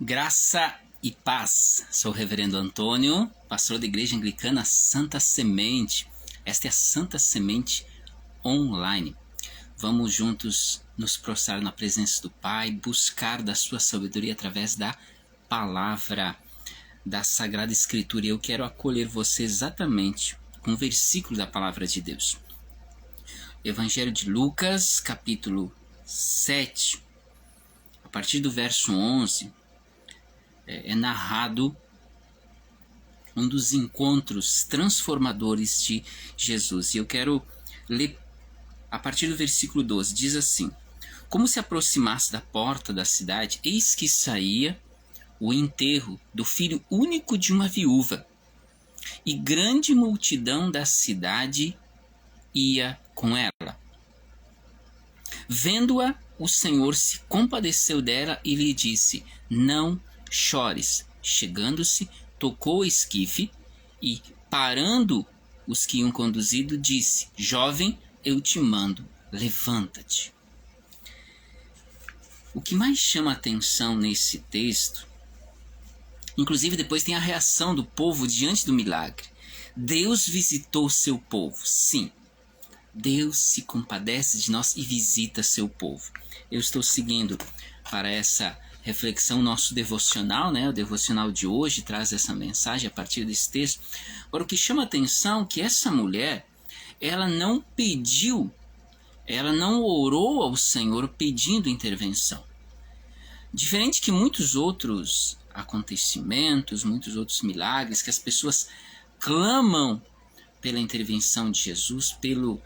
Graça e paz. Sou o Reverendo Antônio, pastor da Igreja Anglicana Santa Semente. Esta é a Santa Semente Online. Vamos juntos nos prostrar na presença do Pai, buscar da sua sabedoria através da palavra da Sagrada Escritura. E eu quero acolher você exatamente com um versículo da palavra de Deus. Evangelho de Lucas, capítulo 7, a partir do verso 11, é narrado um dos encontros transformadores de Jesus. E eu quero ler a partir do versículo 12. Diz assim: Como se aproximasse da porta da cidade, eis que saía o enterro do filho único de uma viúva, e grande multidão da cidade ia com ela. Vendo-a, o Senhor se compadeceu dela e lhe disse: Não chores. Chegando-se, tocou o esquife e, parando os que iam conduzido, disse: Jovem, eu te mando, levanta-te. O que mais chama a atenção nesse texto, inclusive depois tem a reação do povo diante do milagre. Deus visitou seu povo, sim. Deus se compadece de nós e visita seu povo. Eu estou seguindo para essa reflexão nosso devocional, né? O devocional de hoje traz essa mensagem a partir desse texto. Agora, o que chama a atenção é que essa mulher, ela não pediu, ela não orou ao Senhor pedindo intervenção. Diferente que muitos outros acontecimentos, muitos outros milagres, que as pessoas clamam pela intervenção de Jesus, pelo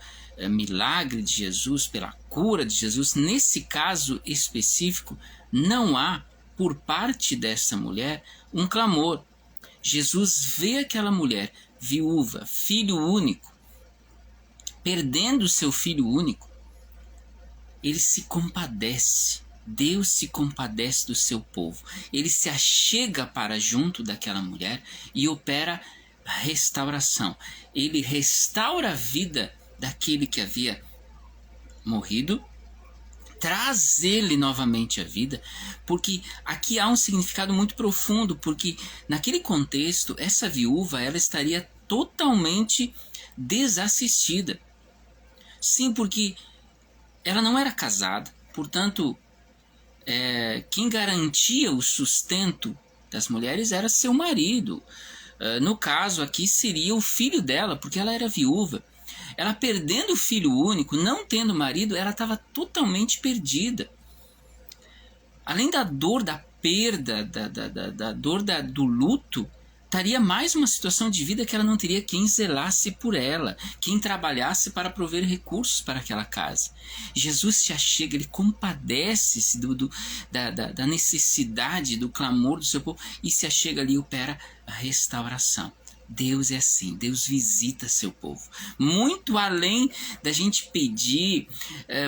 milagre de Jesus, pela cura de Jesus. Nesse caso específico, não há, por parte dessa mulher, um clamor. Jesus vê aquela mulher, viúva, filho único, perdendo seu filho único. Ele se compadece. Deus se compadece do seu povo. Ele se achega para junto daquela mulher e opera restauração. Ele restaura a vida daquele que havia morrido, traz ele novamente à vida, porque aqui há um significado muito profundo, porque naquele contexto, essa viúva, ela estaria totalmente desassistida. Sim, porque ela não era casada, portanto, quem garantia o sustento das mulheres era seu marido. No caso aqui seria o filho dela, porque ela era viúva. Ela perdendo o filho único, não tendo marido, ela estava totalmente perdida. Além da dor da perda, da dor do luto, estaria mais uma situação de vida que ela não teria quem zelasse por ela, quem trabalhasse para prover recursos para aquela casa. Jesus se achega, ele compadece-se da necessidade, do clamor do seu povo, e se achega ali e opera a restauração. Deus é assim, Deus visita seu povo. Muito além da gente pedir,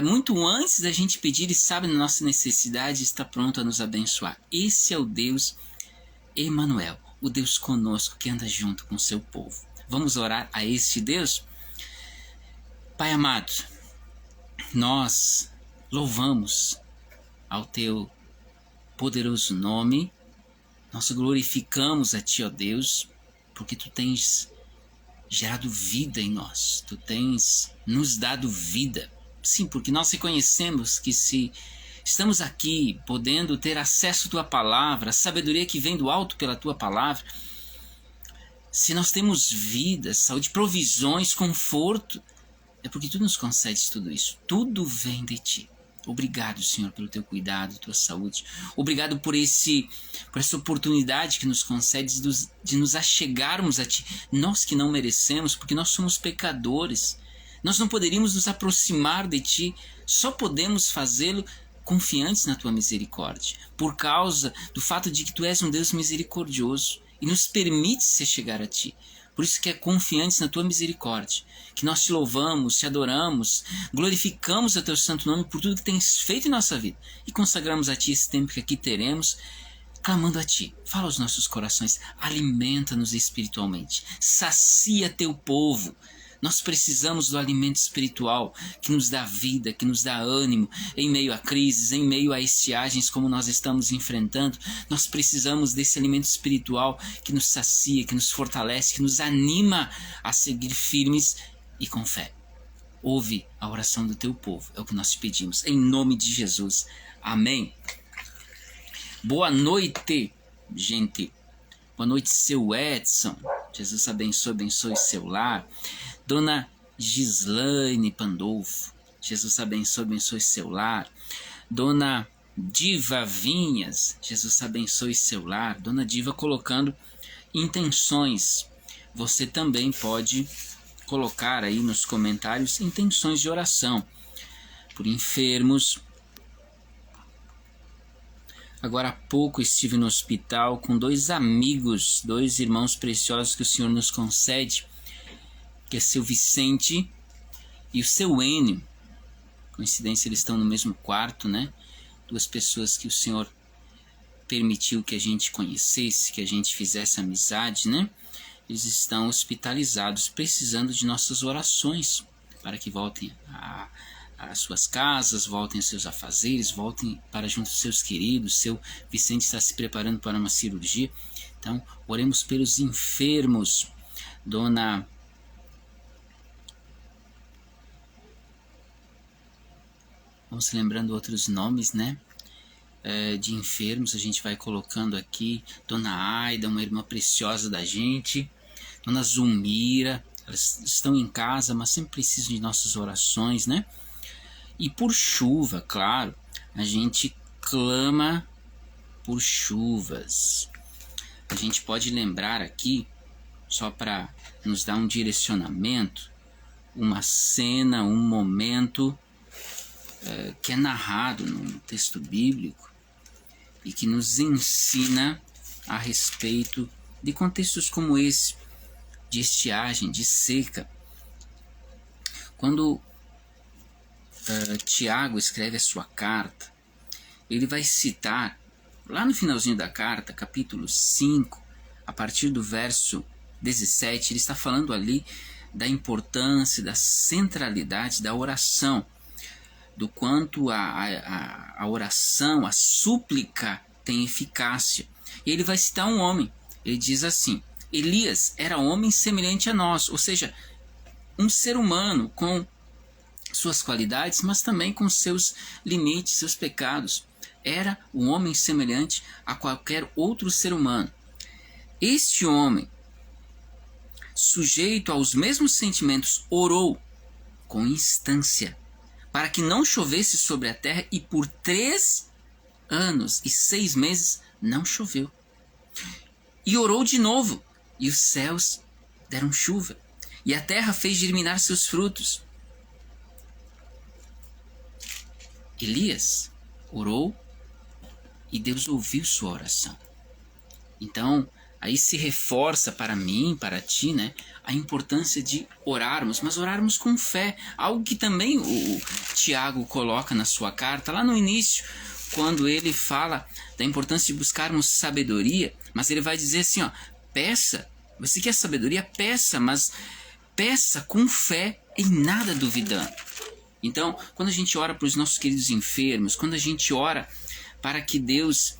muito antes da gente pedir, ele sabe da nossa necessidade e está pronto a nos abençoar. Esse é o Deus Emanuel, o Deus conosco que anda junto com seu povo. Vamos orar a este Deus? Pai amado, nós louvamos ao teu poderoso nome, nós glorificamos a ti, ó Deus, porque tu tens gerado vida em nós, tu tens nos dado vida. Sim, porque nós reconhecemos que se estamos aqui podendo ter acesso à tua palavra, a sabedoria que vem do alto pela tua palavra, se nós temos vida, saúde, provisões, conforto, é porque tu nos concedes tudo isso. Tudo vem de ti. Obrigado, Senhor, pelo teu cuidado, tua saúde. Obrigado por essa oportunidade que nos concedes de nos achegarmos a ti. Nós que não merecemos, porque nós somos pecadores. Nós não poderíamos nos aproximar de ti, só podemos fazê-lo confiantes na tua misericórdia, por causa do fato de que tu és um Deus misericordioso e nos permite se chegar a ti. Por isso que é confiantes na tua misericórdia, que nós te louvamos, te adoramos, glorificamos o teu santo nome por tudo que tens feito em nossa vida e consagramos a ti esse tempo que aqui teremos, clamando a ti. Fala aos nossos corações, alimenta-nos espiritualmente, sacia teu povo. Nós precisamos do alimento espiritual que nos dá vida, que nos dá ânimo em meio a crises, em meio a estiagens como nós estamos enfrentando. Nós precisamos desse alimento espiritual que nos sacia, que nos fortalece, que nos anima a seguir firmes e com fé. Ouve a oração do teu povo, é o que nós te pedimos, em nome de Jesus. Amém. Boa noite, gente. Boa noite, seu Edson. Jesus abençoe seu lar. Dona Gislaine Pandolfo. Jesus abençoe seu lar. Dona Diva Vinhas. Jesus abençoe seu lar. Dona Diva colocando intenções. Você também pode colocar aí nos comentários intenções de oração por enfermos. Agora há pouco estive no hospital com 2 amigos, 2 irmãos preciosos que o Senhor nos concede, que é seu Vicente e o seu Enio. Coincidência, eles estão no mesmo quarto, né? 2 pessoas que o Senhor permitiu que a gente conhecesse, que a gente fizesse amizade, né? Eles estão hospitalizados, precisando de nossas orações para que voltem às suas casas, voltem aos seus afazeres, voltem para junto dos seus queridos. Seu Vicente está se preparando para uma cirurgia. Então, oremos pelos enfermos. Dona vamos lembrando outros nomes, né? De enfermos, a gente vai colocando aqui. Dona Aida, uma irmã preciosa da gente. Dona Zulmira, elas estão em casa, mas sempre precisam de nossas orações, né? E por chuva, claro, a gente clama por chuvas. A gente pode lembrar aqui, só para nos dar um direcionamento, uma cena, um momento que é narrado no texto bíblico e que nos ensina a respeito de contextos como esse, de estiagem, de seca. Quando Tiago escreve a sua carta, ele vai citar, lá no finalzinho da carta, capítulo 5, a partir do verso 17, ele está falando ali da importância, da centralidade da oração, do quanto a oração, a súplica tem eficácia. E ele vai citar um homem, ele diz assim: Elias era homem semelhante a nós, ou seja, um ser humano com suas qualidades, mas também com seus limites, seus pecados. Era um homem semelhante a qualquer outro ser humano. Este homem, sujeito aos mesmos sentimentos, orou com instância para que não chovesse sobre a terra, e por 3 anos e 6 meses não choveu. E orou de novo, e os céus deram chuva, e a terra fez germinar seus frutos. Elias orou e Deus ouviu sua oração. Então, aí se reforça para mim, para ti, né, a importância de orarmos, mas orarmos com fé. Algo que também o Tiago coloca na sua carta, lá no início, quando ele fala da importância de buscarmos sabedoria, mas ele vai dizer assim, ó, peça, você quer sabedoria? Peça, mas peça com fé, em nada duvidando. Então, quando a gente ora para os nossos queridos enfermos, quando a gente ora para que Deus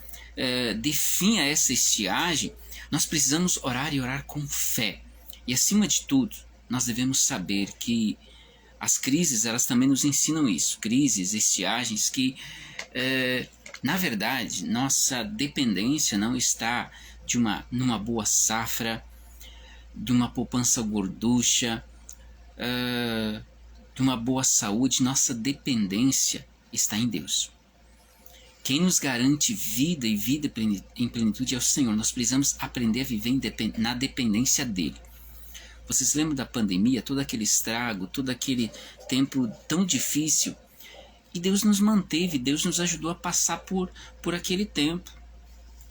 definha essa estiagem, nós precisamos orar e orar com fé. E acima de tudo, nós devemos saber que as crises, elas também nos ensinam isso. Crises, estiagens que, na verdade, nossa dependência não está numa boa safra, de uma poupança gorducha, de uma boa saúde. Nossa dependência está em Deus. Quem nos garante vida e vida em plenitude é o Senhor. Nós precisamos aprender a viver na dependência dEle. Vocês lembram da pandemia? Todo aquele estrago, todo aquele tempo tão difícil. E Deus nos manteve, Deus nos ajudou a passar por aquele tempo.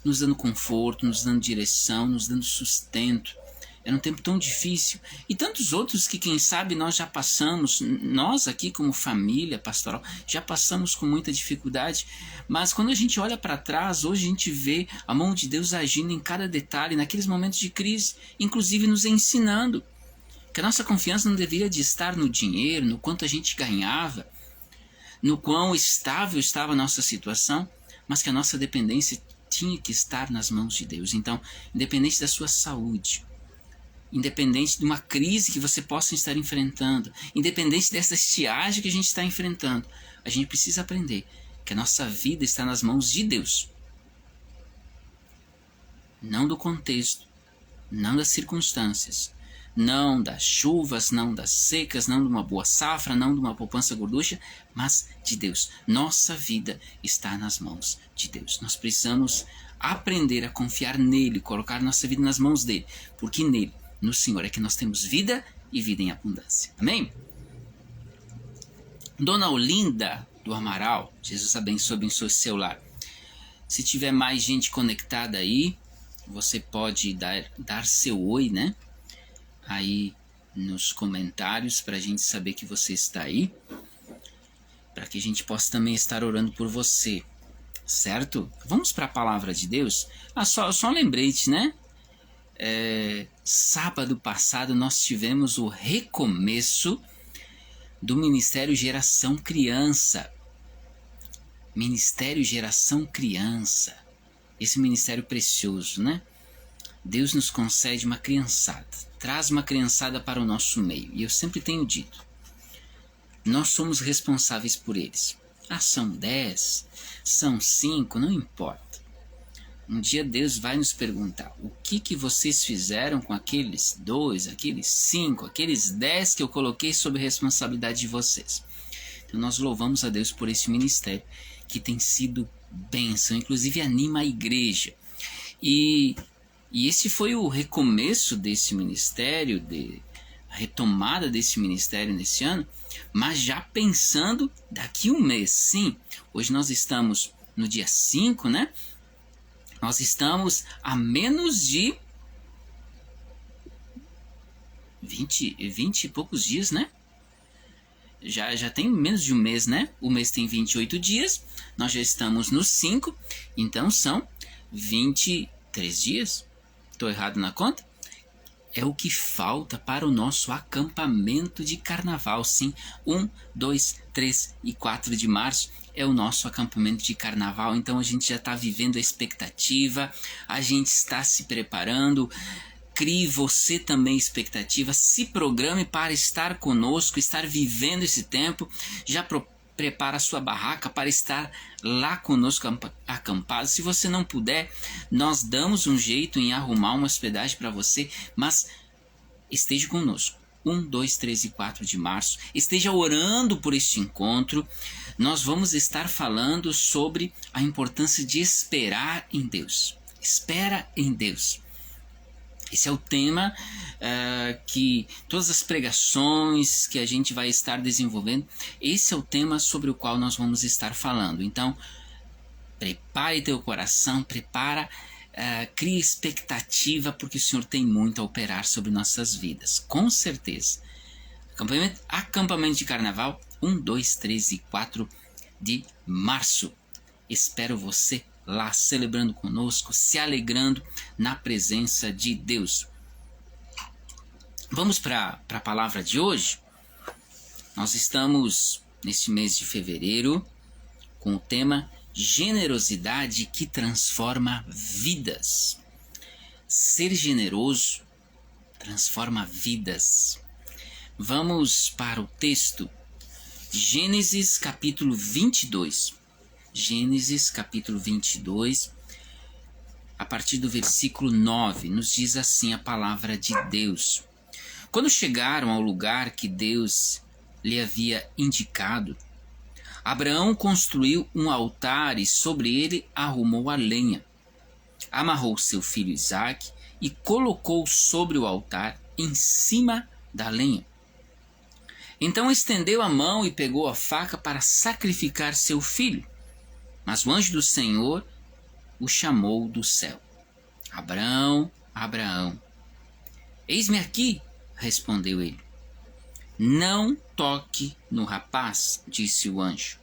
Nos dando conforto, nos dando direção, nos dando sustento. Era um tempo tão difícil. E tantos outros que, quem sabe, nós já passamos. Nós aqui, como família pastoral, já passamos com muita dificuldade. Mas quando a gente olha para trás, hoje a gente vê a mão de Deus agindo em cada detalhe, naqueles momentos de crise, inclusive nos ensinando Que a nossa confiança não deveria de estar no dinheiro, no quanto a gente ganhava, no quão estável estava a nossa situação, mas que a nossa dependência tinha que estar nas mãos de Deus. Então, independente da sua saúde, independente de uma crise que você possa estar enfrentando, independente dessa estiagem que a gente está enfrentando, a gente precisa aprender que a nossa vida está nas mãos de Deus. Não do contexto, não das circunstâncias, não das chuvas, não das secas, não de uma boa safra, não de uma poupança gorducha, mas de Deus. Nossa vida está nas mãos de Deus. Nós precisamos aprender a confiar nele, colocar nossa vida nas mãos dele, porque nele, no Senhor, é que nós temos vida e vida em abundância. Amém? Dona Olinda do Amaral, Jesus abençoe seu lar. Se tiver mais gente conectada aí, você pode dar seu oi, né? Aí nos comentários para a gente saber que você está aí, para que a gente possa também estar orando por você, certo? Vamos para a palavra de Deus? Só um lembrete, né? Sábado passado nós tivemos o recomeço do Ministério Geração Criança. Ministério Geração Criança. Esse ministério precioso, né? Deus nos concede uma criançada, traz uma criançada para o nosso meio. E eu sempre tenho dito, nós somos responsáveis por eles. São 10, são 5, não importa. Um dia Deus vai nos perguntar, o que vocês fizeram com aqueles 2, aqueles 5, aqueles 10 que eu coloquei sob responsabilidade de vocês? Então nós louvamos a Deus por esse ministério, que tem sido bênção, inclusive anima a igreja. E esse foi o recomeço desse ministério, a retomada desse ministério nesse ano, mas já pensando daqui um mês. Sim, hoje nós estamos no dia 5, né? Nós estamos a menos de 20 e poucos dias, né? Já tem menos de um mês, né? O mês tem 28 dias, nós já estamos no 5, então são 23 dias. Estou errado na conta? É o que falta para o nosso acampamento de carnaval. Sim, 1, 2, 3 e 4 de março é o nosso acampamento de carnaval. Então a gente já está vivendo a expectativa, a gente está se preparando. Crie você também expectativa, se programe para estar conosco, estar vivendo esse tempo. Já prepara a sua barraca para estar lá conosco acampado. Se você não puder, nós damos um jeito em arrumar uma hospedagem para você, mas esteja conosco. 1, 2, 3 e 4 de março. Esteja orando por este encontro. Nós vamos estar falando sobre a importância de esperar em Deus. Espera em Deus. Esse é o tema que todas as pregações que a gente vai estar desenvolvendo, esse é o tema sobre o qual nós vamos estar falando. Então, prepare teu coração, crie expectativa, porque o Senhor tem muito a operar sobre nossas vidas, com certeza. Acampamento de carnaval, 1, 2, 3 e 4 de março. Espero você lá celebrando conosco, se alegrando na presença de Deus. Vamos para a palavra de hoje. Nós estamos nesse mês de fevereiro com o tema generosidade que transforma vidas. Ser generoso transforma vidas. Vamos para o texto. Gênesis capítulo 22. Gênesis capítulo 22, a partir do versículo 9, nos diz assim a palavra de Deus. Quando chegaram ao lugar que Deus lhe havia indicado, Abraão construiu um altar e sobre ele arrumou a lenha. Amarrou seu filho Isaque e colocou sobre o altar em cima da lenha. Então estendeu a mão e pegou a faca para sacrificar seu filho. Mas o anjo do Senhor o chamou do céu. Abraão, Abraão. Eis-me aqui, respondeu ele. Não toque no rapaz, disse o anjo.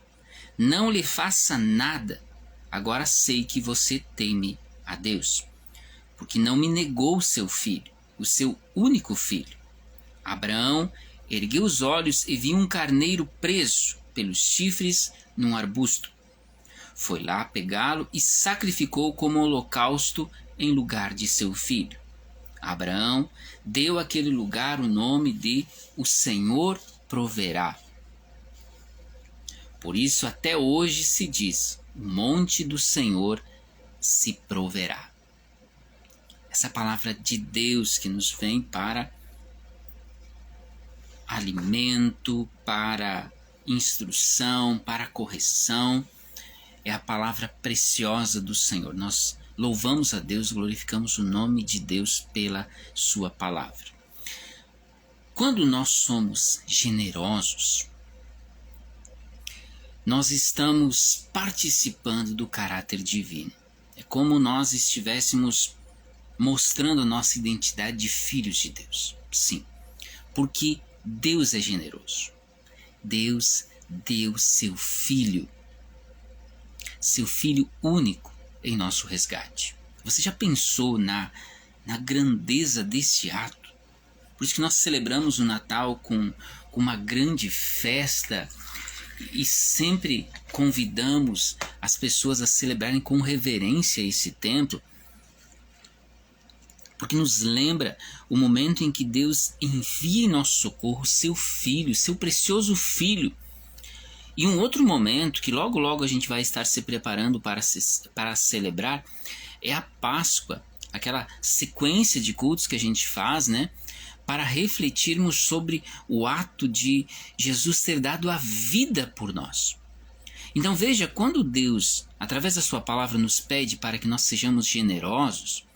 Não lhe faça nada. Agora sei que você teme a Deus, porque não me negou seu filho, o seu único filho. Abraão ergueu os olhos e viu um carneiro preso pelos chifres num arbusto. Foi lá pegá-lo e sacrificou como holocausto em lugar de seu filho. Abraão deu àquele lugar o nome de O Senhor Proverá. Por isso até hoje se diz: o monte do Senhor se proverá. Essa palavra de Deus que nos vem para alimento, para instrução, para correção, é a palavra preciosa do Senhor. Nós louvamos a Deus, glorificamos o nome de Deus pela sua palavra. Quando nós somos generosos, nós estamos participando do caráter divino. É como nós estivéssemos mostrando a nossa identidade de filhos de Deus. Sim, porque Deus é generoso. Deus deu seu Filho único em nosso resgate. Você já pensou na grandeza desse ato? Por isso que nós celebramos o Natal com uma grande festa e sempre convidamos as pessoas a celebrarem com reverência esse tempo, porque nos lembra o momento em que Deus envia em nosso socorro seu Filho, seu precioso Filho. E um outro momento que logo logo a gente vai estar se preparando para celebrar é a Páscoa, aquela sequência de cultos que a gente faz, né? Para refletirmos sobre o ato de Jesus ter dado a vida por nós. Então veja, quando Deus, através da sua palavra, nos pede para que nós sejamos generosos,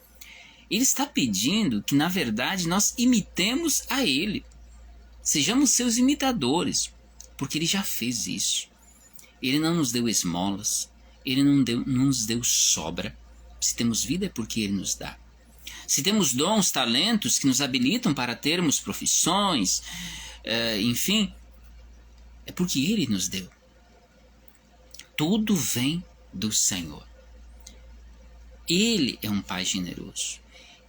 Ele está pedindo que, na verdade, nós imitemos a Ele. Sejamos seus imitadores, porque Ele já fez isso. Ele não nos deu esmolas, Ele não nos deu sobra. Se temos vida é porque Ele nos dá. Se temos dons, talentos que nos habilitam para termos profissões, enfim, é porque Ele nos deu. Tudo vem do Senhor. Ele é um Pai generoso.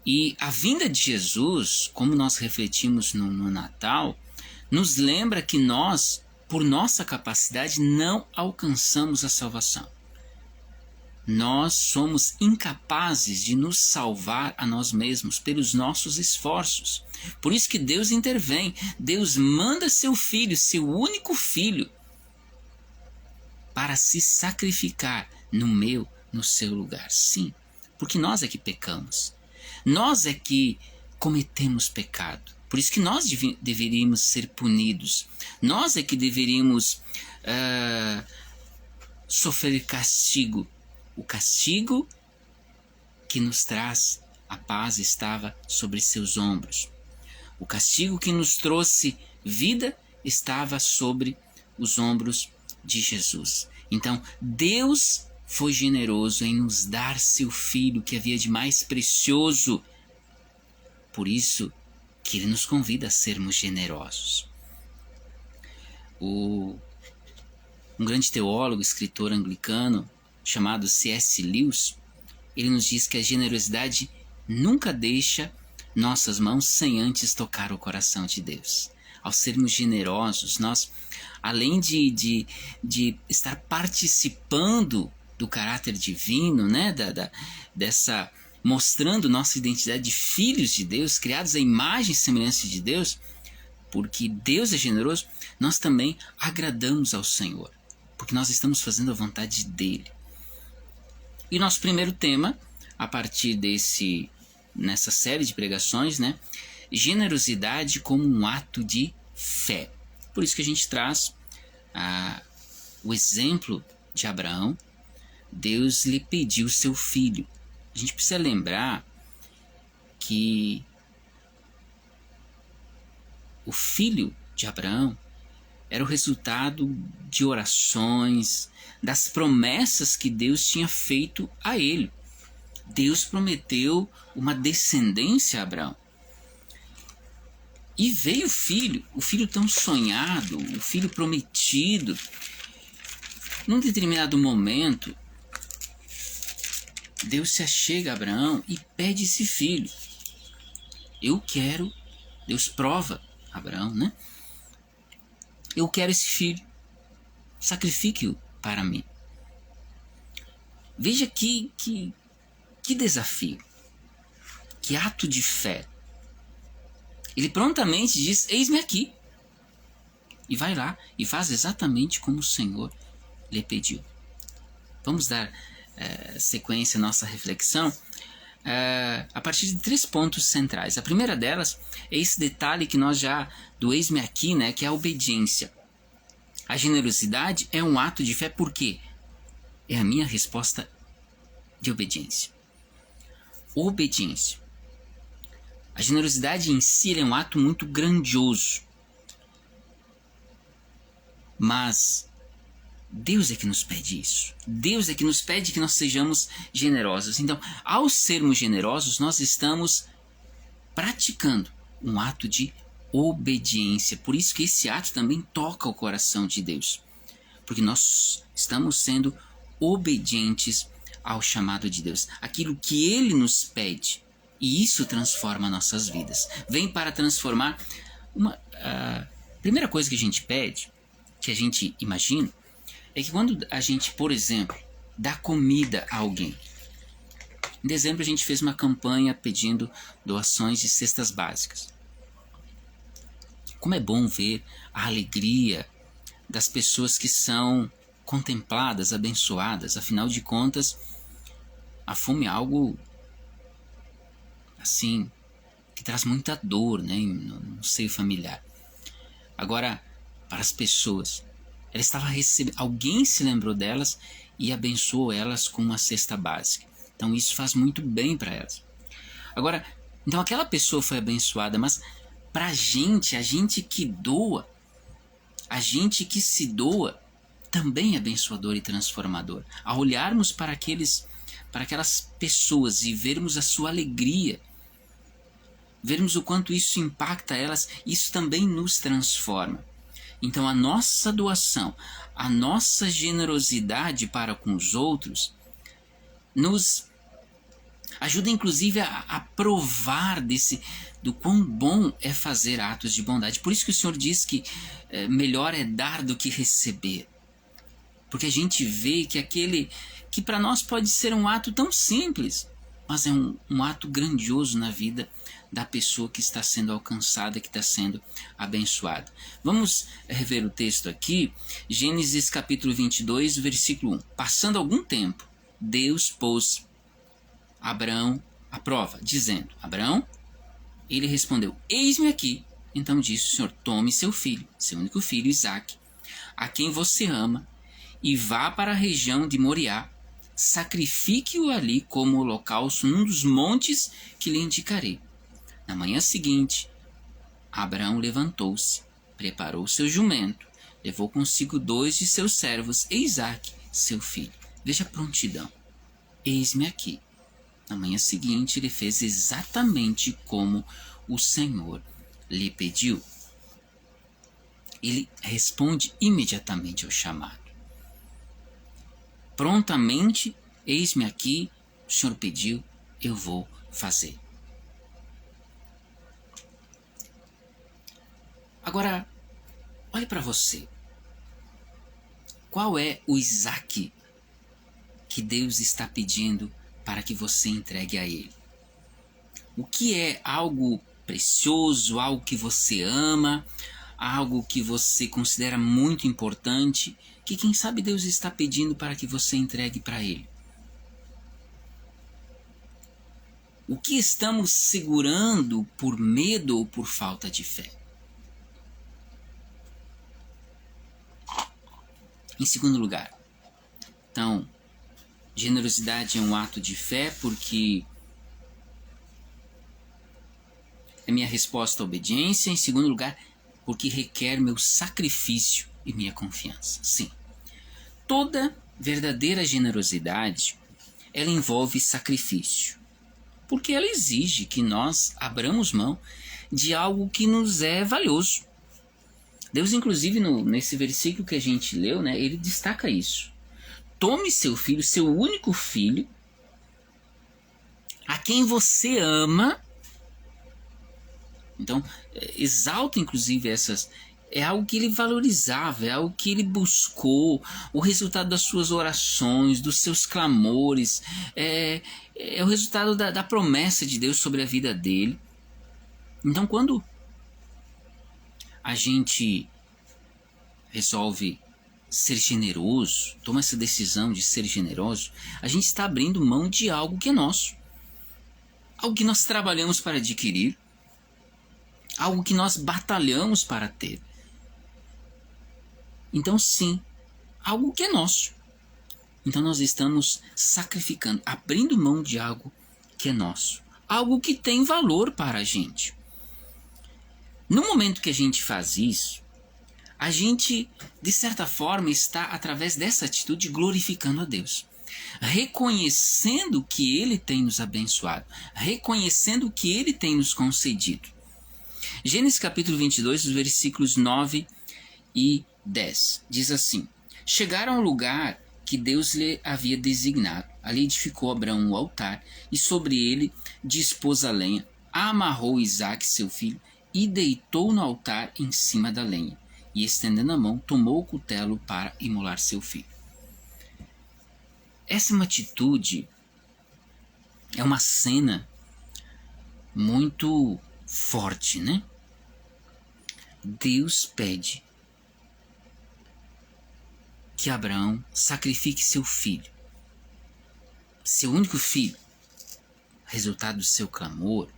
E a vinda de Jesus, como nós refletimos no Natal, nos lembra que nós, por nossa capacidade, não alcançamos a salvação. Nós somos incapazes de nos salvar a nós mesmos pelos nossos esforços. Por isso que Deus intervém. Deus manda seu Filho, seu único Filho, para se sacrificar no seu lugar. Sim, porque nós é que pecamos. Nós é que cometemos pecado. Por isso que nós deveríamos ser punidos. Nós é que deveríamos sofrer castigo. O castigo que nos traz a paz estava sobre seus ombros. O castigo que nos trouxe vida estava sobre os ombros de Jesus. Então, Deus foi generoso em nos dar seu Filho, que havia de mais precioso. Por isso que Ele nos convida a sermos generosos. Um grande teólogo, escritor anglicano, chamado C.S. Lewis, ele nos diz que a generosidade nunca deixa nossas mãos sem antes tocar o coração de Deus. Ao sermos generosos, nós, além de estar participando do caráter divino, né, mostrando nossa identidade de filhos de Deus, criados à imagem e semelhança de Deus, porque Deus é generoso, nós também agradamos ao Senhor, porque nós estamos fazendo a vontade dEle. E nosso primeiro tema, a partir nessa série de pregações, né, generosidade como um ato de fé. Por isso que a gente traz o exemplo de Abraão. Deus lhe pediu seu filho. A gente precisa lembrar que o filho de Abraão era o resultado de orações, das promessas que Deus tinha feito a ele. Deus prometeu uma descendência a Abraão. E veio o filho tão sonhado, o filho prometido. Num determinado momento, Deus se achega a Abraão e pede esse filho. Deus prova Abraão, né? Eu quero esse filho, sacrifique-o para mim. Veja que desafio, que ato de fé. Ele prontamente diz, eis-me aqui. E vai lá e faz exatamente como o Senhor lhe pediu. Vamos dar sequência à nossa reflexão a partir de 3 pontos centrais. A primeira delas é esse detalhe que nós já, do eis-me aqui, né, que é a obediência. A generosidade é um ato de fé, por quê? É a minha resposta de obediência. Obediência. A generosidade em si é um ato muito grandioso. Mas Deus é que nos pede isso. Deus é que nos pede que nós sejamos generosos. Então, ao sermos generosos, nós estamos praticando um ato de obediência. Por isso que esse ato também toca o coração de Deus. Porque nós estamos sendo obedientes ao chamado de Deus. Aquilo que Ele nos pede. E isso transforma nossas vidas. Vem para transformar a primeira coisa que a gente pede, que a gente imagina, é que quando a gente, por exemplo, dá comida a alguém. Em dezembro a gente fez uma campanha pedindo doações de cestas básicas. Como é bom ver a alegria das pessoas que são contempladas, abençoadas. Afinal de contas, a fome é algo assim que traz muita dor, né, no seio familiar. Agora, para as pessoas, ela estava recebendo, alguém se lembrou delas e abençoou elas com uma cesta básica. Então isso faz muito bem para elas. Agora, então aquela pessoa foi abençoada, mas para a gente que doa, a gente que se doa, também é abençoador e transformador. Ao olharmos para aquelas pessoas e vermos a sua alegria, vermos o quanto isso impacta elas, isso também nos transforma. Então a nossa doação, a nossa generosidade para com os outros, nos ajuda inclusive a provar do quão bom é fazer atos de bondade. Por isso que o Senhor diz que melhor é dar do que receber. Porque a gente vê que aquele que para nós pode ser um ato tão simples, mas é um ato grandioso na vida da pessoa que está sendo alcançada, que está sendo abençoada. Vamos rever o texto aqui, Gênesis capítulo 22, versículo 1. Passando algum tempo, Deus pôs Abraão à prova, dizendo, Abraão, ele respondeu, eis-me aqui. Então disse o Senhor, tome seu filho, seu único filho, Isaque, a quem você ama, e vá para a região de Moriá, sacrifique-o ali como holocausto num dos montes que lhe indicarei. Na manhã seguinte, Abraão levantou-se, preparou seu jumento, levou consigo 2 de seus servos e Isaque, seu filho. Veja a prontidão. Eis-me aqui. Na manhã seguinte, ele fez exatamente como o Senhor lhe pediu. Ele responde imediatamente ao chamado. Prontamente, eis-me aqui, o Senhor pediu, eu vou fazer. Agora, olhe para você. Qual é o Isaque que Deus está pedindo para que você entregue a Ele? O que é algo precioso, algo que você ama, algo que você considera muito importante, que quem sabe Deus está pedindo para que você entregue para Ele? O que estamos segurando por medo ou por falta de fé? Em segundo lugar, então, generosidade é um ato de fé porque é minha resposta à obediência. Em segundo lugar, porque requer meu sacrifício e minha confiança. Sim, toda verdadeira generosidade, ela envolve sacrifício, porque ela exige que nós abramos mão de algo que nos é valioso. Deus, inclusive, nesse versículo que a gente leu, né, ele destaca isso. Tome seu filho, seu único filho, a quem você ama, Então, exalta inclusive essas. É algo que ele valorizava, é algo que ele buscou, o resultado das suas orações, dos seus clamores, é o resultado da promessa de Deus sobre a vida dele. Então, quando a gente resolve ser generoso, toma essa decisão de ser generoso, a gente está abrindo mão de algo que é nosso, algo que nós trabalhamos para adquirir, algo que nós batalhamos para ter. Então, sim, algo que é nosso. Então, nós estamos sacrificando, abrindo mão de algo que é nosso, algo que tem valor para a gente. No momento que a gente faz isso, a gente, de certa forma, está, através dessa atitude, glorificando a Deus, reconhecendo que Ele tem nos abençoado, reconhecendo que Ele tem nos concedido. Gênesis capítulo 22, os versículos 9 e 10, diz assim: chegaram ao lugar que Deus lhe havia designado. Ali edificou Abraão um altar, e sobre ele dispôs a lenha, amarrou Isaque, seu filho, e deitou no altar em cima da lenha. E estendendo a mão, tomou o cutelo para imolar seu filho. Essa é uma atitude, é uma cena muito forte, né? Deus pede que Abraão sacrifique seu filho, seu único filho, resultado do seu clamor,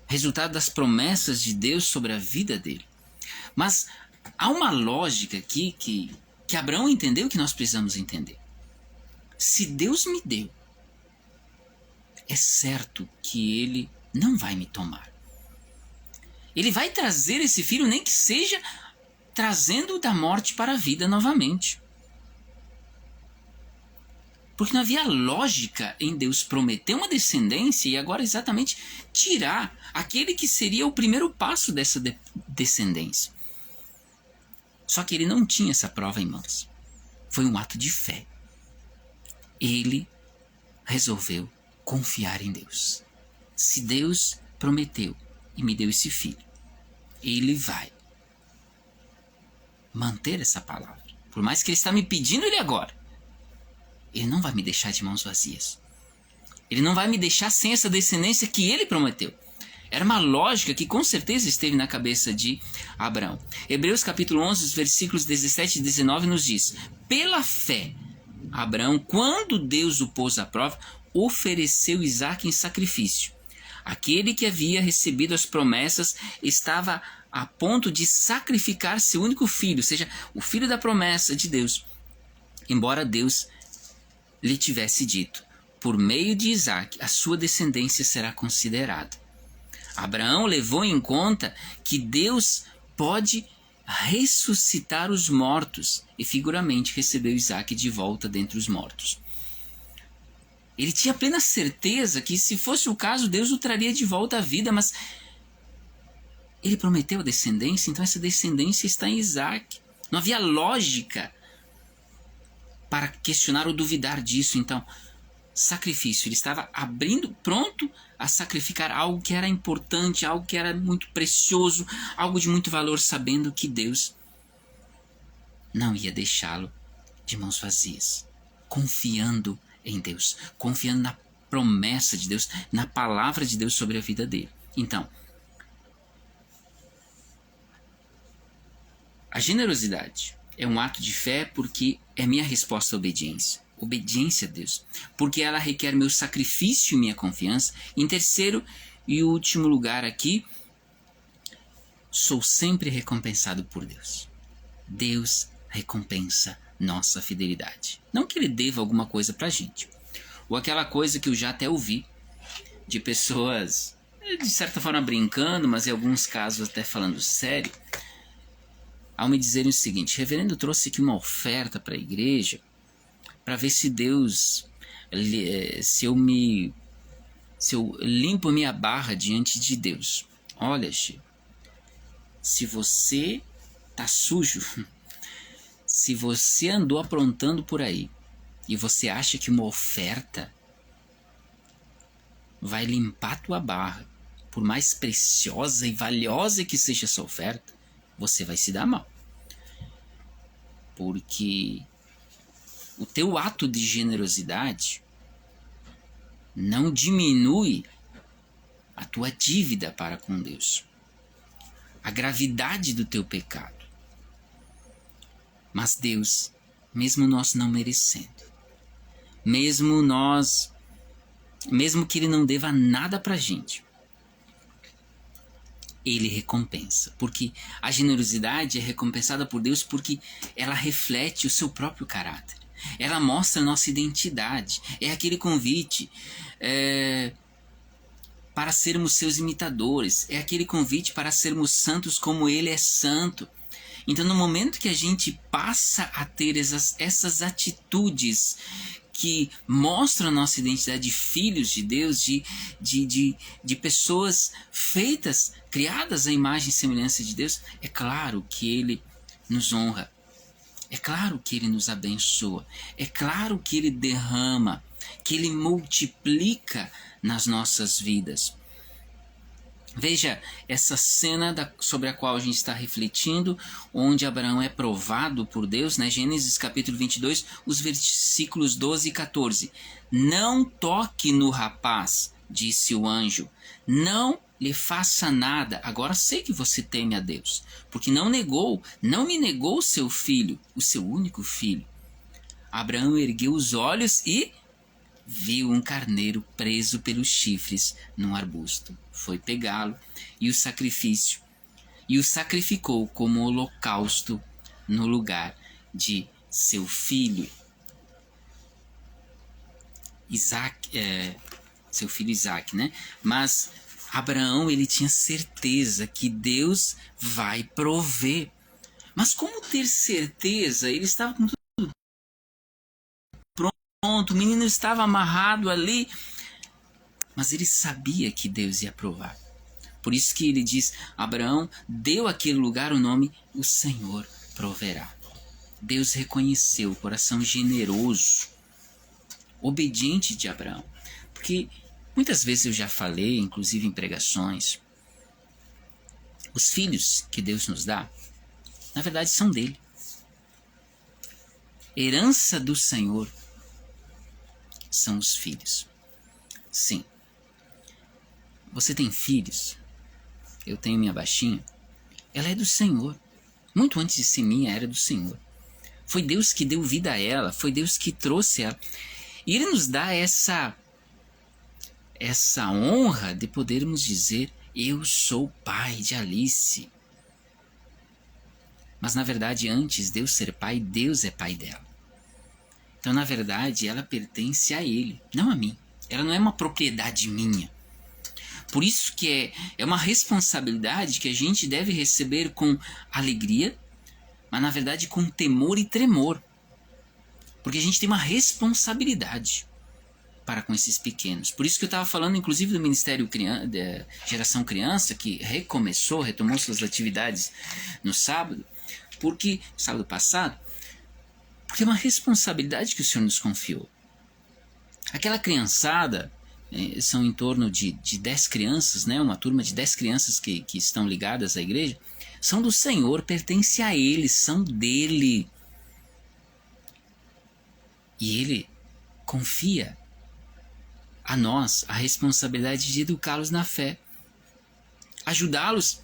resultado das promessas de Deus sobre a vida dele. Mas há uma lógica aqui que Abraão entendeu, que nós precisamos entender. Se Deus me deu, é certo que Ele não vai me tomar. Ele vai trazer esse filho, nem que seja trazendo da morte para a vida novamente. Porque não havia lógica em Deus prometer uma descendência e agora exatamente tirar aquele que seria o primeiro passo dessa descendência. Só que ele não tinha essa prova em mãos. Foi um ato de fé. Ele resolveu confiar em Deus. Se Deus prometeu e me deu esse filho, Ele vai manter essa palavra. Por mais que Ele está me pedindo ele agora, Ele não vai me deixar de mãos vazias. Ele não vai me deixar sem essa descendência que Ele prometeu. Era uma lógica que com certeza esteve na cabeça de Abraão. Hebreus capítulo 11, versículos 17 e 19 nos diz: pela fé, Abraão, quando Deus o pôs à prova, ofereceu Isaque em sacrifício. Aquele que havia recebido as promessas estava a ponto de sacrificar seu único filho, ou seja, o filho da promessa de Deus. Embora Deus lhe tivesse dito: por meio de Isaque, a sua descendência será considerada. Abraão levou em conta que Deus pode ressuscitar os mortos e figuramente recebeu Isaque de volta dentre os mortos. Ele tinha plena certeza que, se fosse o caso, Deus o traria de volta à vida, mas ele prometeu a descendência, então essa descendência está em Isaque. Não havia lógica para questionar ou duvidar disso. Então, sacrifício, ele estava abrindo, pronto a sacrificar algo que era importante, algo que era muito precioso, algo de muito valor, sabendo que Deus não ia deixá-lo de mãos vazias, confiando em Deus, confiando na promessa de Deus, na palavra de Deus sobre a vida dele. Então, a generosidade é um ato de fé porque é minha resposta à obediência. Obediência a Deus, porque ela requer meu sacrifício e minha confiança. Em terceiro e último lugar aqui, sou sempre recompensado por Deus. Deus recompensa nossa fidelidade. Não que Ele deva alguma coisa pra gente, ou aquela coisa que eu já até ouvi de pessoas, de certa forma brincando, mas em alguns casos até falando sério, ao me dizerem o seguinte: reverendo, trouxe aqui uma oferta para a igreja para ver se Deus, se eu limpo minha barra diante de Deus. Olha, Chico, se você tá sujo, se você andou aprontando por aí e você acha que uma oferta vai limpar tua barra, por mais preciosa e valiosa que seja essa oferta, você vai se dar mal. Porque o teu ato de generosidade não diminui a tua dívida para com Deus, a gravidade do teu pecado. Mas Deus, mesmo nós não merecendo, mesmo que Ele não deva nada para a gente, Ele recompensa. Porque a generosidade é recompensada por Deus porque ela reflete o seu próprio caráter. Ela mostra a nossa identidade. É aquele convite para sermos seus imitadores. É aquele convite para sermos santos como Ele é santo. Então, no momento que a gente passa a ter essas atitudes que mostram a nossa identidade de filhos de Deus, de pessoas feitas, criadas à imagem e semelhança de Deus, é claro que Ele nos honra. É claro que Ele nos abençoa. É claro que Ele derrama, que Ele multiplica nas nossas vidas. Veja essa cena sobre a qual a gente está refletindo, onde Abraão é provado por Deus, né? Gênesis capítulo 22, os versículos 12 e 14. Não toque no rapaz, disse o anjo, não lhe faça nada. Agora sei que você teme a Deus, porque não me negou o seu filho, o seu único filho. Abraão ergueu os olhos e viu um carneiro preso pelos chifres num arbusto. Foi pegá-lo e o sacrificou como holocausto no lugar de seu filho seu filho Isaque, né? Mas Abraão, ele tinha certeza que Deus vai prover. Mas como ter certeza? Ele estava com tudo pronto, o menino estava amarrado ali, mas ele sabia que Deus ia provar. Por isso que ele diz, Abraão deu àquele lugar o nome, o Senhor proverá. Deus reconheceu o coração generoso, obediente de Abraão. Porque muitas vezes eu já falei, inclusive em pregações, os filhos que Deus nos dá, na verdade são dele. Herança do Senhor são os filhos. Sim. Você tem filhos? Eu tenho minha baixinha. Ela é do Senhor. Muito antes de ser minha, era do Senhor. Foi Deus que deu vida a ela. Foi Deus que trouxe ela. E Ele nos dá essa honra de podermos dizer, eu sou pai de Alice. Mas na verdade, antes de eu ser pai, Deus é pai dela. Então, na verdade, ela pertence a Ele, não a mim. Ela não é uma propriedade minha. Por isso que é uma responsabilidade que a gente deve receber com alegria, mas na verdade com temor e tremor. Porque a gente tem uma responsabilidade para com esses pequenos. Por isso que eu estava falando, inclusive, do Ministério Geração Criança, que retomou suas atividades no sábado, sábado passado, porque é uma responsabilidade que o Senhor nos confiou. Aquela criançada, são em torno de 10 crianças, né? Uma turma de 10 crianças que estão ligadas à igreja, são do Senhor, pertencem a Ele, são dele. E Ele confia a nós a responsabilidade de educá-los na fé, ajudá-los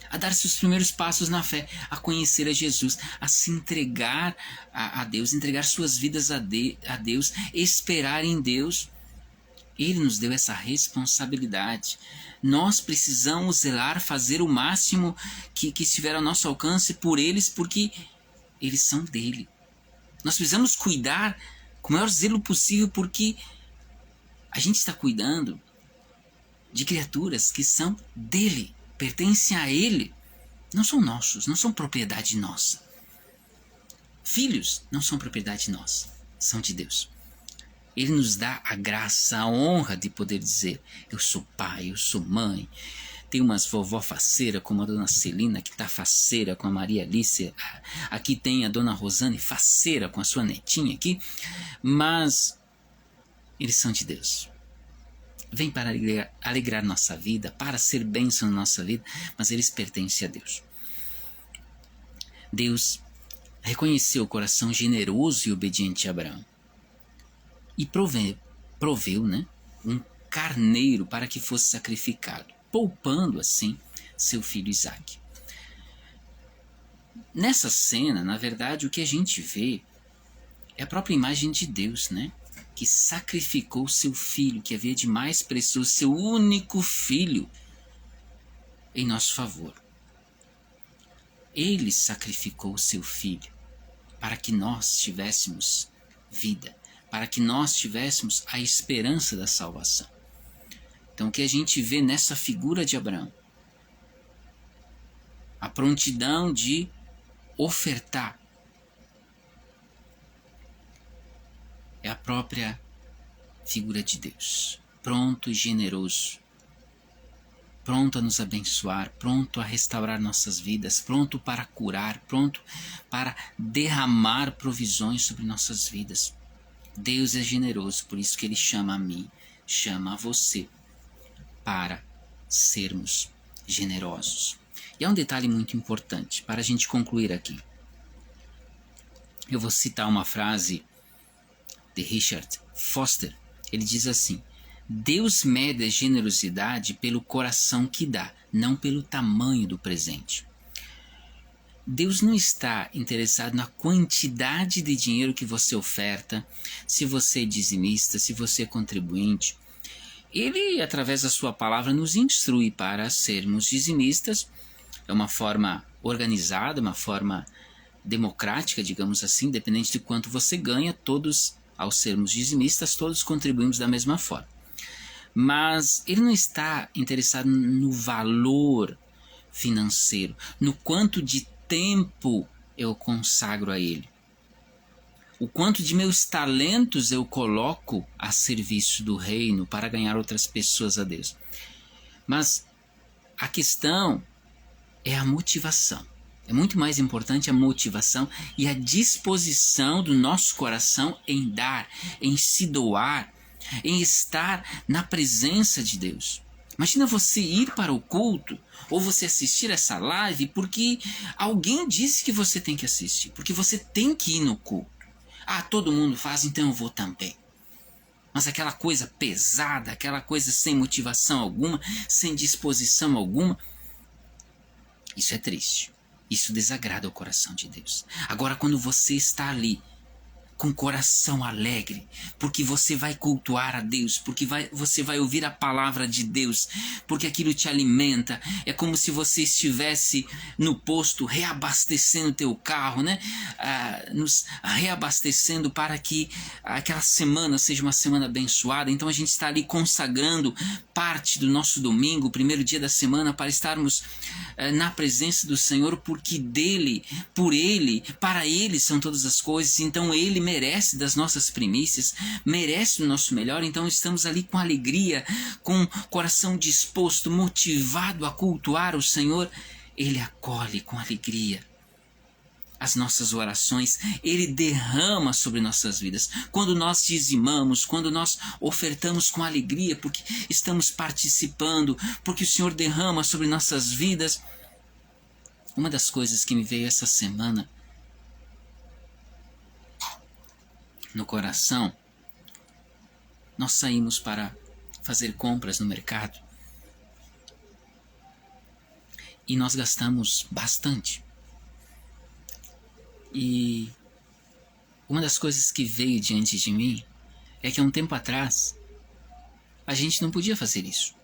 a dar seus primeiros passos na fé, a conhecer a Jesus, a se entregar a Deus, entregar suas vidas a Deus, esperar em Deus. Ele nos deu essa responsabilidade. Nós precisamos zelar, fazer o máximo que estiver ao nosso alcance por eles, porque eles são dele. Nós precisamos cuidar com o maior zelo possível, porque a gente está cuidando de criaturas que são dele, pertencem a ele, não são nossos, não são propriedade nossa. Filhos não são propriedade nossa, são de Deus. Ele nos dá a graça, a honra de poder dizer, eu sou pai, eu sou mãe. Tem umas vovó faceira, como a dona Celina, que está faceira com a Maria Alice. Aqui tem a dona Rosane, faceira com a sua netinha aqui. Mas eles são de Deus. vêm para alegrar nossa vida, para ser bênção na nossa vida, mas eles pertencem a Deus. Deus reconheceu o coração generoso e obediente de Abraão e proveu, né, um carneiro para que fosse sacrificado, poupando assim seu filho Isaque. Nessa cena, na verdade, o que a gente vê é a própria imagem de Deus, né, que sacrificou seu filho, que havia de mais precioso, seu único filho, em nosso favor. Ele sacrificou seu filho para que nós tivéssemos vida, para que nós tivéssemos a esperança da salvação. Então, o que a gente vê nessa figura de Abraão? A prontidão de ofertar é a própria figura de Deus, pronto e generoso, pronto a nos abençoar, pronto a restaurar nossas vidas, pronto para curar, pronto para derramar provisões sobre nossas vidas. Deus é generoso, por isso que Ele chama a mim, chama a você, para sermos generosos. E há um detalhe muito importante para a gente concluir aqui. Eu vou citar uma frase de Richard Foster. Ele diz assim: Deus mede a generosidade pelo coração que dá, não pelo tamanho do presente. Deus não está interessado na quantidade de dinheiro que você oferta, se você é dizimista, se você é contribuinte. Ele, através da sua palavra, nos instrui para sermos dizimistas. É uma forma organizada, uma forma democrática, digamos assim, dependente de quanto você ganha, todos, ao sermos dizimistas, todos contribuímos da mesma forma. Mas ele não está interessado no valor financeiro, no quanto de tempo eu consagro a ele, o quanto de meus talentos eu coloco a serviço do reino para ganhar outras pessoas a Deus. Mas a questão é a motivação. É muito mais importante a motivação e a disposição do nosso coração em dar, em se doar, em estar na presença de Deus. Imagina você ir para o culto ou você assistir essa live porque alguém disse que você tem que assistir, porque você tem que ir no culto. Ah, todo mundo faz, então eu vou também. Mas aquela coisa pesada, aquela coisa sem motivação alguma, sem disposição alguma, isso é triste. Isso desagrada o coração de Deus. Agora, quando você está ali com o coração alegre, porque você vai cultuar a Deus, porque você vai ouvir a palavra de Deus, porque aquilo te alimenta, é como se você estivesse no posto reabastecendo o teu carro, né? Nos reabastecendo para que aquela semana seja uma semana abençoada. Então a gente está ali consagrando parte do nosso domingo, o primeiro dia da semana, para estarmos na presença do Senhor, porque dele, por ele, para ele são todas as coisas. Então ele merece das nossas primícias, merece o nosso melhor. Então estamos ali com alegria, com coração disposto, motivado a cultuar o Senhor. Ele acolhe com alegria as nossas orações, Ele derrama sobre nossas vidas. Quando nós dizimamos, quando nós ofertamos com alegria, porque estamos participando, porque o Senhor derrama sobre nossas vidas. Uma das coisas que me veio essa semana no coração, nós saímos para fazer compras no mercado e nós gastamos bastante. E uma das coisas que veio diante de mim é que há um tempo atrás a gente não podia fazer isso.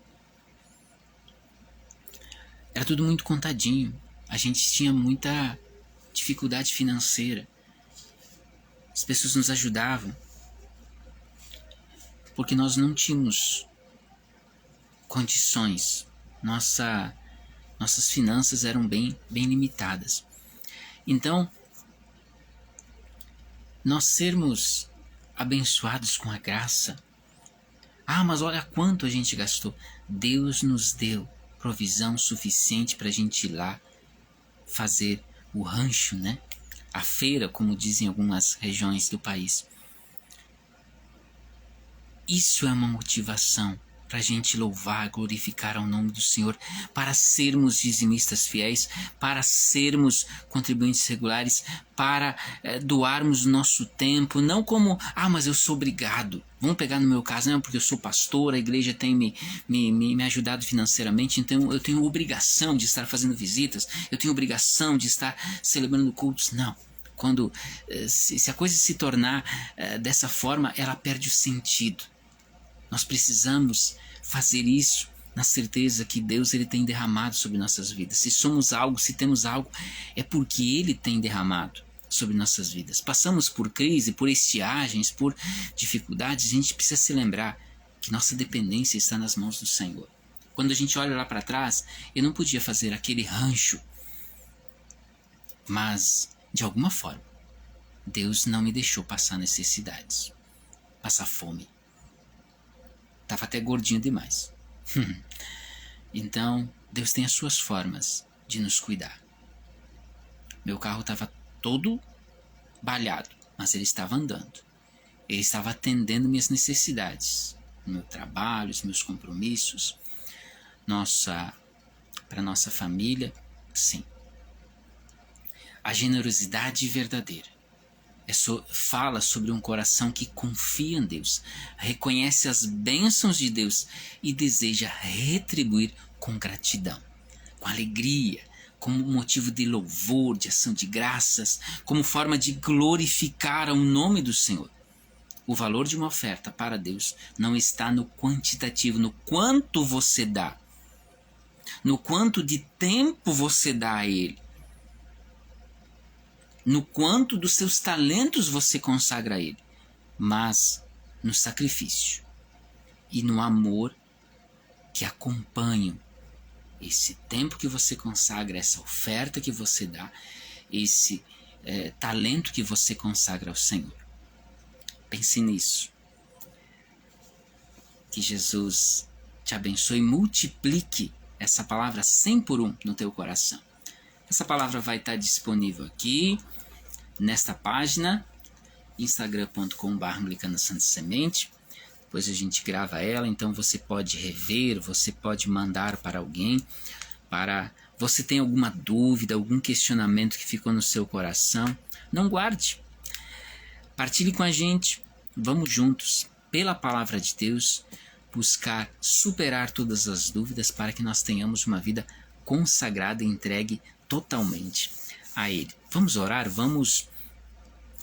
Era tudo muito contadinho. A gente tinha muita dificuldade financeira. As pessoas nos ajudavam porque nós não tínhamos condições. Nossas finanças eram bem limitadas. Então, nós sermos abençoados com a graça. Ah, mas olha quanto a gente gastou. Deus nos deu provisão suficiente para a gente ir lá fazer o rancho, né? A feira, como dizem algumas regiões do país. Isso é uma motivação para a gente louvar, glorificar ao nome do Senhor, para sermos dizimistas fiéis, para sermos contribuintes regulares, para doarmos o nosso tempo, não como, mas eu sou obrigado. Vamos pegar no meu caso, não, porque eu sou pastor, a igreja tem me ajudado financeiramente, então eu tenho obrigação de estar fazendo visitas, eu tenho obrigação de estar celebrando cultos. Não. Quando se a coisa se tornar dessa forma, ela perde o sentido. Nós precisamos fazer isso na certeza que Deus ele tem derramado sobre nossas vidas. Se somos algo, se temos algo, é porque Ele tem derramado sobre nossas vidas. Passamos por crise, por estiagens, por dificuldades, a gente precisa se lembrar que nossa dependência está nas mãos do Senhor. Quando a gente olha lá para trás, eu não podia fazer aquele rancho, mas de alguma forma Deus não me deixou passar necessidades, passar fome. Estava até gordinho demais. Então, Deus tem as suas formas de nos cuidar. Meu carro estava todo balhado, mas ele estava andando. Ele estava atendendo minhas necessidades, o meu trabalho, os meus compromissos, para nossa família, sim. A generosidade verdadeira fala sobre um coração que confia em Deus, reconhece as bênçãos de Deus e deseja retribuir com gratidão, com alegria, como motivo de louvor, de ação de graças, como forma de glorificar o nome do Senhor. O valor de uma oferta para Deus não está no quantitativo, no quanto você dá, no quanto de tempo você dá a Ele, no quanto dos seus talentos você consagra a Ele, mas no sacrifício e no amor que acompanham esse tempo que você consagra, essa oferta que você dá, esse talento que você consagra ao Senhor. Pense nisso. Que Jesus te abençoe e multiplique essa palavra 100 por 1 no teu coração. Essa palavra vai estar disponível aqui, nesta página, instagram.com/anglicanasantasemente. Depois a gente grava ela, então você pode rever, você pode mandar para alguém, para você tem alguma dúvida, algum questionamento que ficou no seu coração, não guarde. Partilhe com a gente, vamos juntos, pela palavra de Deus, buscar superar todas as dúvidas para que nós tenhamos uma vida consagrada e entregue totalmente a Ele. Vamos orar, vamos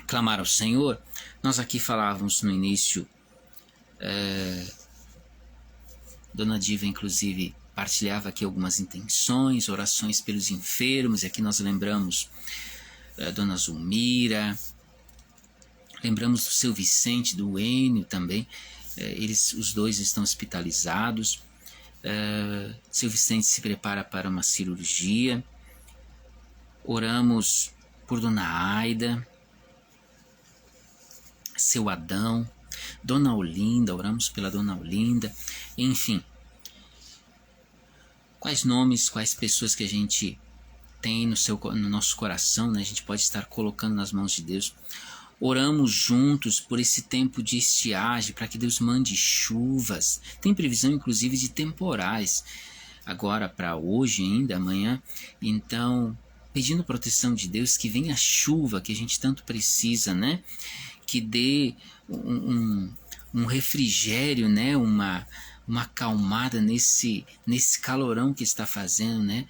clamar ao Senhor. Nós aqui falávamos no início, Dona Diva inclusive partilhava aqui algumas intenções, orações pelos enfermos, e aqui nós lembramos Dona Zulmira, lembramos do seu Vicente, do Enio também, os dois estão hospitalizados, seu Vicente se prepara para uma cirurgia. Oramos por Dona Aida, seu Adão, Dona Olinda, oramos pela Dona Olinda, enfim. Quais nomes, quais pessoas que a gente tem no nosso coração, né? A gente pode estar colocando nas mãos de Deus. Oramos juntos por esse tempo de estiagem, para que Deus mande chuvas. Tem previsão inclusive de temporais, agora para hoje ainda, amanhã. Então, pedindo proteção de Deus, que venha a chuva que a gente tanto precisa, né? Que dê um refrigério, né? Uma acalmada nesse calorão que está fazendo, né?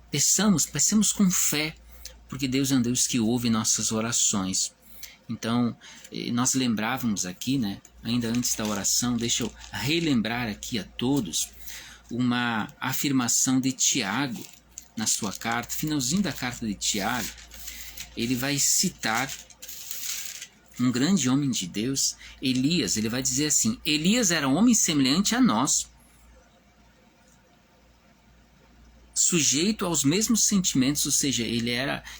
Peçamos com fé, porque Deus é um Deus que ouve nossas orações. Então, nós lembrávamos aqui, né? Ainda antes da oração, deixa eu relembrar aqui a todos uma afirmação de Tiago, na sua carta, finalzinho da carta de Tiago, ele vai citar um grande homem de Deus, Elias. Ele vai dizer assim: Elias era um homem semelhante a nós, sujeito aos mesmos sentimentos, ou seja, ele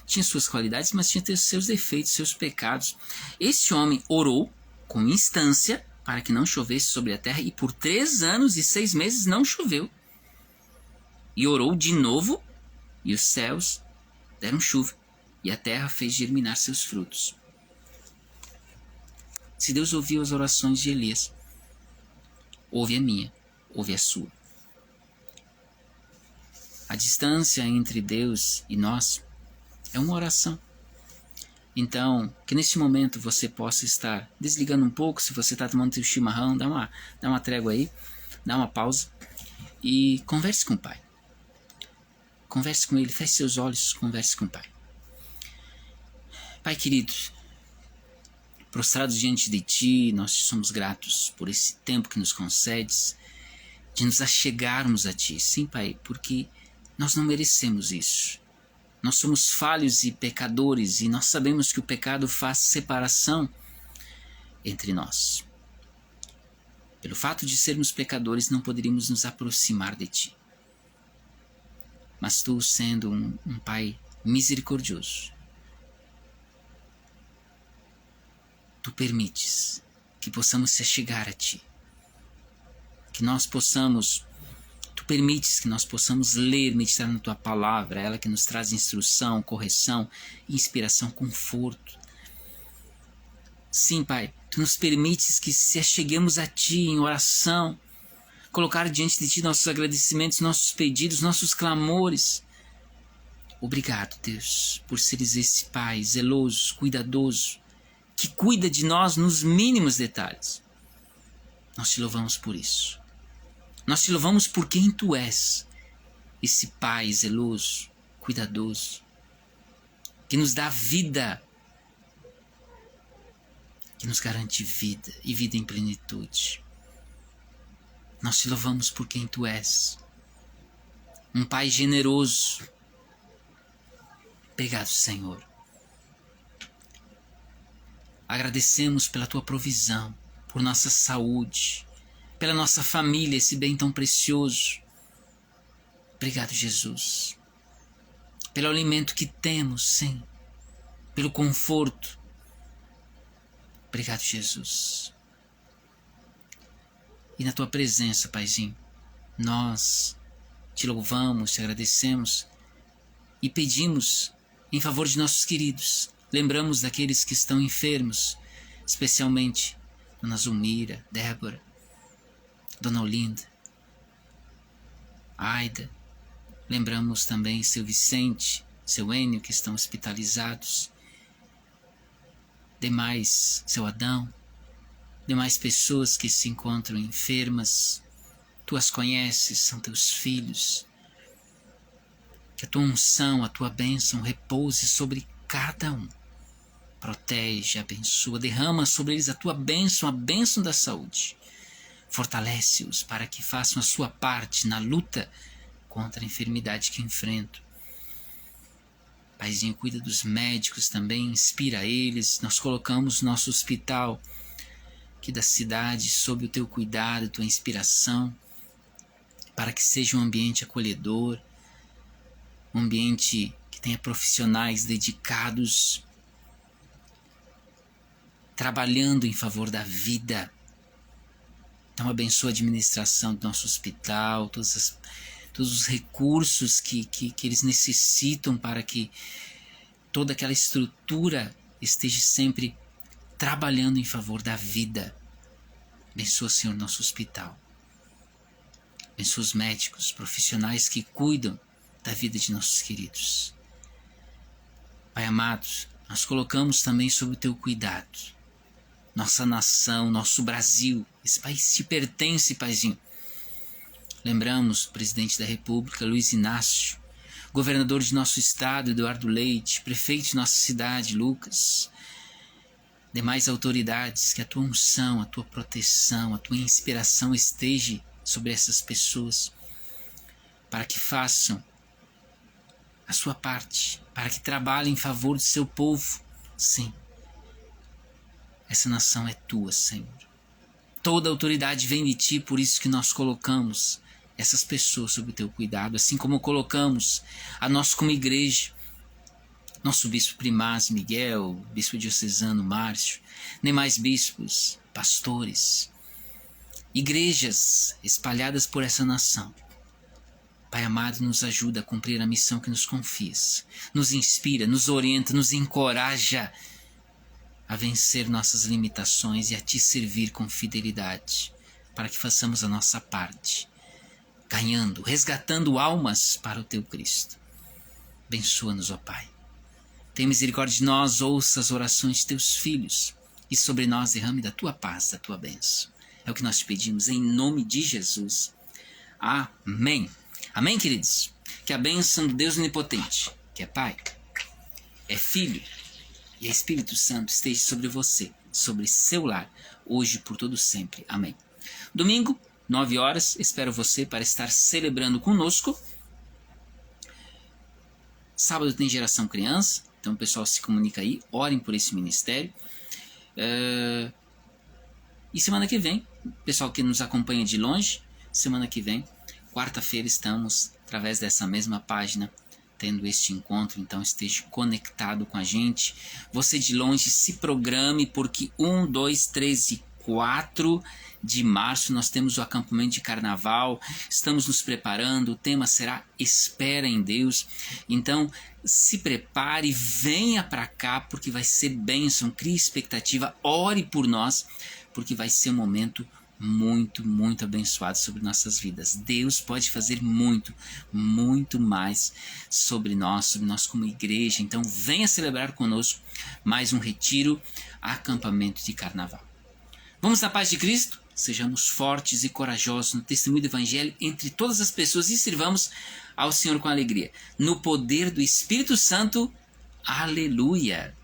tinha suas qualidades, mas tinha seus defeitos, seus pecados. Este homem orou com instância para que não chovesse sobre a terra, e por 3 anos e 6 meses não choveu. E orou de novo, e os céus deram chuva, e a terra fez germinar seus frutos. Se Deus ouviu as orações de Elias, ouve a minha, ouve a sua. A distância entre Deus e nós é uma oração. Então, que neste momento você possa estar desligando um pouco, se você está tomando seu chimarrão, dá uma trégua aí, dá uma pausa e converse com o Pai. Converse com Ele, feche seus olhos, converse com o Pai. Pai querido, prostrados diante de Ti, nós te somos gratos por esse tempo que nos concedes, de nos achegarmos a Ti. Sim, Pai, porque nós não merecemos isso. Nós somos falhos e pecadores e nós sabemos que o pecado faz separação entre nós. Pelo fato de sermos pecadores, não poderíamos nos aproximar de Ti. Mas Tu, sendo um Pai misericordioso, Tu permites que possamos se achegar a Ti. Tu permites que nós possamos ler, meditar na Tua palavra, ela que nos traz instrução, correção, inspiração, conforto. Sim, Pai, Tu nos permites que se acheguemos a Ti em oração, colocar diante de Ti nossos agradecimentos, nossos pedidos, nossos clamores. Obrigado, Deus, por seres esse Pai zeloso, cuidadoso, que cuida de nós nos mínimos detalhes. Nós Te louvamos por isso. Nós Te louvamos por quem Tu és, esse Pai zeloso, cuidadoso, que nos dá vida, que nos garante vida e vida em plenitude. Nós Te louvamos por quem Tu és, um Pai generoso. Obrigado, Senhor. Agradecemos pela Tua provisão, por nossa saúde, pela nossa família, esse bem tão precioso. Obrigado, Jesus. Pelo alimento que temos, sim. Pelo conforto. Obrigado, Jesus. E na Tua presença, Paizinho, nós Te louvamos, Te agradecemos e pedimos em favor de nossos queridos. Lembramos daqueles que estão enfermos, especialmente Dona Zulmira, Débora, Dona Olinda, Aida. Lembramos também seu Vicente, seu Enio, que estão hospitalizados. Demais, seu Adão, demais pessoas que se encontram enfermas. Tu as conheces, são Teus filhos. Que a Tua unção, a Tua bênção repouse sobre cada um. Protege, abençoa, derrama sobre eles a Tua bênção, a bênção da saúde. Fortalece-os para que façam a sua parte na luta contra a enfermidade que enfrentam. Paizinho, cuida dos médicos também, inspira eles. Nós colocamos nosso hospital aqui da cidade sob o Teu cuidado, Tua inspiração, para que seja um ambiente acolhedor, um ambiente que tenha profissionais dedicados, trabalhando em favor da vida. Então abençoa a administração do nosso hospital, todos os recursos que eles necessitam para que toda aquela estrutura esteja sempre trabalhando em favor da vida. Abençoa, Senhor, nosso hospital. Abençoa os médicos, profissionais que cuidam da vida de nossos queridos. Pai amado, nós colocamos também sob o Teu cuidado nossa nação, nosso Brasil. Esse país Te pertence, Paizinho. Lembramos o presidente da República, Luiz Inácio, governador de nosso estado, Eduardo Leite, prefeito de nossa cidade, Lucas, demais autoridades, que a Tua unção, a Tua proteção, a Tua inspiração esteja sobre essas pessoas, para que façam a sua parte, para que trabalhem em favor do Seu povo. Sim, essa nação é Tua, Senhor. Toda a autoridade vem de Ti, por isso que nós colocamos essas pessoas sob o Teu cuidado, assim como colocamos a nós como igreja, nosso bispo primaz Miguel, bispo diocesano Márcio, demais bispos, pastores, igrejas espalhadas por essa nação. Pai amado, nos ajuda a cumprir a missão que nos confias, nos inspira, nos orienta, nos encoraja a vencer nossas limitações e a Te servir com fidelidade. para que façamos a nossa parte, ganhando, resgatando almas para o teu Cristo. Abençoa-nos, ó Pai. Tem misericórdia de nós, ouça as orações de teus filhos e sobre nós derrame da tua paz, da tua bênção. É o que nós te pedimos em nome de Jesus. Amém. Amém, queridos? Que a bênção do Deus Onipotente, que é Pai, é Filho e é Espírito Santo, esteja sobre você, sobre seu lar, hoje e por todo sempre. Amém. Domingo, 9 horas, espero você para estar celebrando conosco. Sábado tem Geração Criança, então o pessoal se comunica aí, orem por esse ministério. E semana que vem, pessoal que nos acompanha de longe, semana que vem, quarta-feira, estamos, através dessa mesma página, tendo este encontro, então esteja conectado com a gente. Você de longe, se programe, porque 1, 2, 3 e 4 de março nós temos o acampamento de carnaval, estamos nos preparando, o tema será Espera em Deus. Então se prepare, venha para cá, porque vai ser bênção, crie expectativa, ore por nós, porque vai ser um momento muito, muito abençoado sobre nossas vidas. Deus pode fazer muito, muito mais sobre nós como igreja. Então venha celebrar conosco mais um retiro, acampamento de carnaval. Vamos na paz de Cristo, sejamos fortes e corajosos no testemunho do Evangelho entre todas as pessoas e sirvamos ao Senhor com alegria. No poder do Espírito Santo, aleluia!